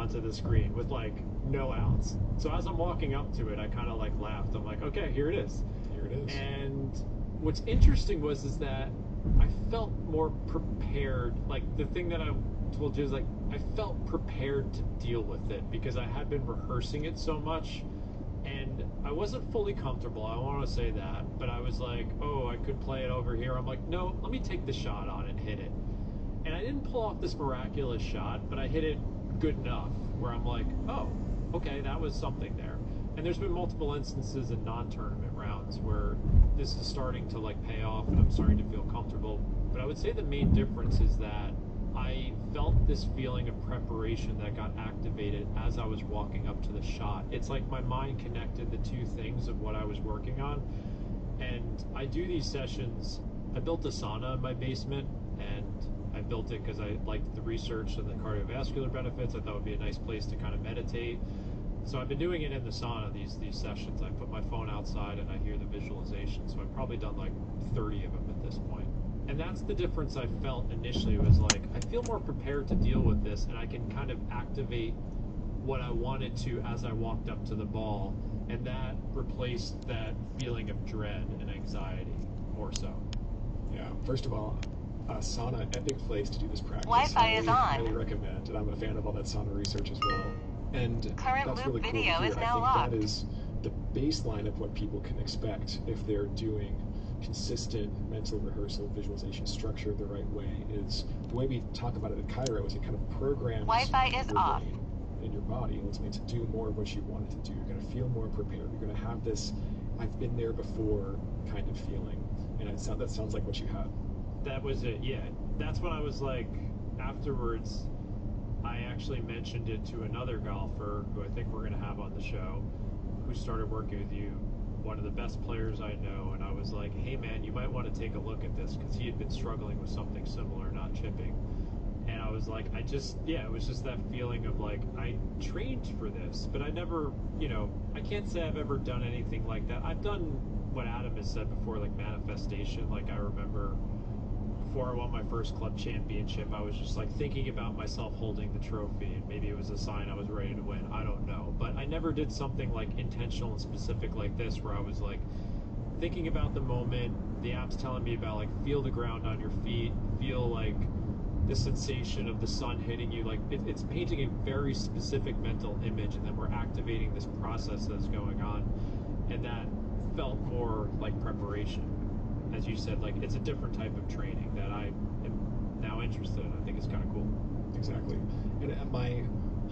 onto the screen with like no outs. So as I'm walking up to it, I kind of like laughed. I'm like, okay, here it is. Here it is. And what's interesting is that I felt more prepared. Like the thing that I told you is like I felt prepared to deal with it because I had been rehearsing it so much, and I wasn't fully comfortable. I want to say that, but I was like, oh, I could play it over here. I'm like, no, let me take the shot on and hit it. And I didn't pull off this miraculous shot, but I hit it good enough where I'm like, oh, okay, that was something there. And there's been multiple instances in non-tournament rounds where this is starting to like pay off and I'm starting to feel comfortable. But I would say the main difference is that I felt this feeling of preparation that got activated as I was walking up to the shot. It's like my mind connected the two things of what I was working on. And I do these sessions. I built a sauna in my basement, and I built it because I liked the research and the cardiovascular benefits. I thought it would be a nice place to kind of meditate. So I've been doing it in the sauna, these sessions. I put my phone outside and I hear the visualization. So I've probably done like 30 of them at this point. And that's the difference I felt initially, was like, I feel more prepared to deal with this, and I can kind of activate what I wanted to as I walked up to the ball. And that replaced that feeling of dread and anxiety more so. Yeah, first of all, sauna, epic place to do this practice. Wi-Fi is on. Highly recommend, and I'm a fan of all that sauna research as well. And Current that's loop really cool to video hear. is I now think locked. that is the baseline of what people can expect if they're doing consistent mental rehearsal, visualization structure the right way. Is the way we talk about it at Cairo is it kind of programs Wi-Fi is your off. brain and your body ultimately to do more of what you want it to do. You're going to feel more prepared. You're going to have this I've been there before kind of feeling. And that sounds like what you had. That was it, yeah. That's when I was like, afterwards, I actually mentioned it to another golfer who I think we're going to have on the show, who started working with you, one of the best players I know, and I was like, hey man, you might want to take a look at this, because he had been struggling with something similar, not chipping. And I was like, it was just that feeling of like, I trained for this, but I never, I can't say I've ever done anything like that. I've done what Adam has said before, like manifestation. Like I remember before I won my first club championship, I was just like thinking about myself holding the trophy, and maybe it was a sign I was ready to win. I don't know. But I never did something like intentional and specific like this, where I was like thinking about the moment, the app's telling me about like feel the ground on your feet, feel like the sensation of the sun hitting you. Like it's painting a very specific mental image, and then we're activating this process that's going on, and that felt more like preparation. As you said, like it's a different type of training that I am now interested in. I think it's kind of cool. Exactly. And